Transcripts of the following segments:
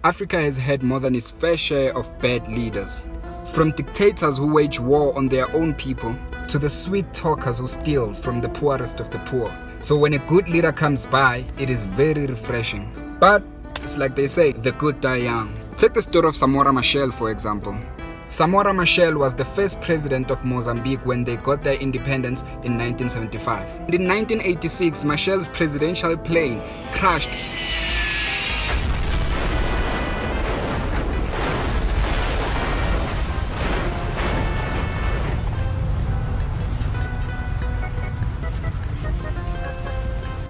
Africa has had more than its fair share of bad leaders. From dictators who wage war on their own people, to the sweet talkers who steal from the poorest of the poor. So when a good leader comes by, it is very refreshing. But it's like they say, the good die young. Take the story of Samora Machel, for example. Samora Machel was the first president of Mozambique when they got their independence in 1975. And in 1986, Machel's presidential plane crashed.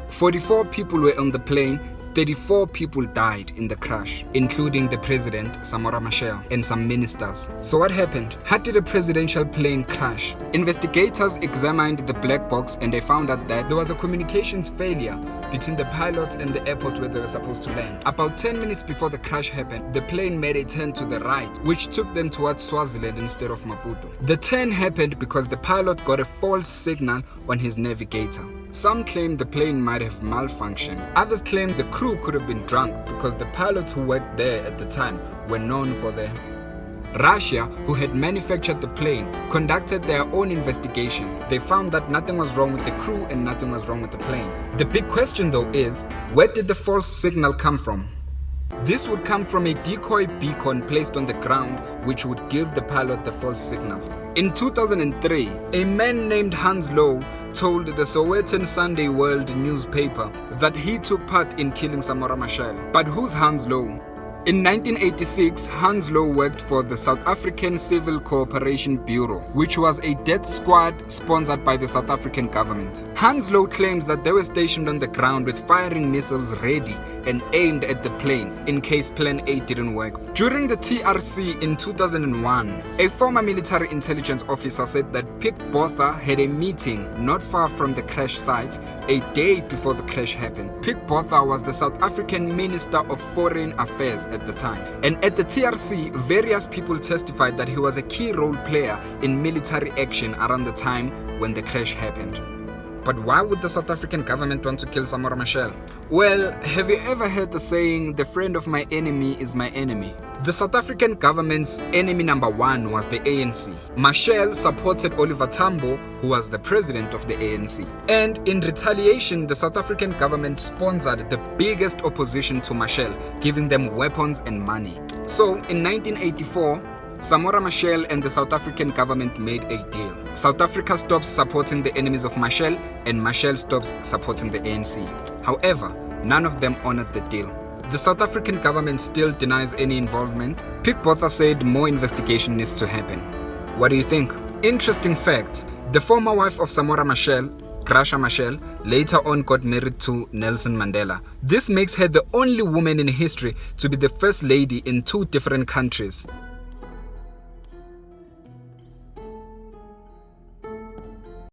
"44 people were on the plane, 34 people died in the crash, including the president, Samora Machel, and some ministers." So what happened? How did a presidential plane crash? Investigators examined the black box and they found out that there was a communications failure between the pilot and the airport where they were supposed to land. About 10 minutes before the crash happened, the plane made a turn to the right, which took them towards Swaziland instead of Maputo. The turn happened because the pilot got a false signal on his navigator. Some claim the plane might have malfunctioned. Others claim the crew could have been drunk because the pilots who worked there at the time were known for their... Russia, who had manufactured the plane, conducted their own investigation. They found that nothing was wrong with the crew and nothing was wrong with the plane. The big question though is, where did the false signal come from? This would come from a decoy beacon placed on the ground which would give the pilot the false signal. In 2003, a man named Hans Lowe told the Sowetan Sunday World newspaper that he took part in killing Samora Machel. But who's Hans Lowe? In 1986, Hans Lowe worked for the South African Civil Cooperation Bureau, which was a death squad sponsored by the South African government. Hans Lowe claims that they were stationed on the ground with firing missiles ready and aimed at the plane in case Plan A didn't work. During the TRC in 2001, a former military intelligence officer said that Pik Botha had a meeting not far from the crash site a day before the crash happened. Pik Botha was the South African Minister of Foreign Affairs at the time. And at the TRC, various people testified that he was a key role player in military action around the time when the crash happened. But why would the South African government want to kill Samora Machel? Well, have you ever heard the saying, the friend of my enemy is my enemy? The South African government's enemy number one was the ANC. Machel supported Oliver Tambo, who was the president of the ANC. And in retaliation, the South African government sponsored the biggest opposition to Machel, giving them weapons and money. So in 1984, Samora Machel and the South African government made a deal. South Africa stops supporting the enemies of Machel and Machel stops supporting the ANC. However, none of them honored the deal. The South African government still denies any involvement. Pik Botha said more investigation needs to happen. What do you think? Interesting fact, the former wife of Samora Machel, Graça Machel, later on got married to Nelson Mandela. This makes her the only woman in history to be the first lady in two different countries.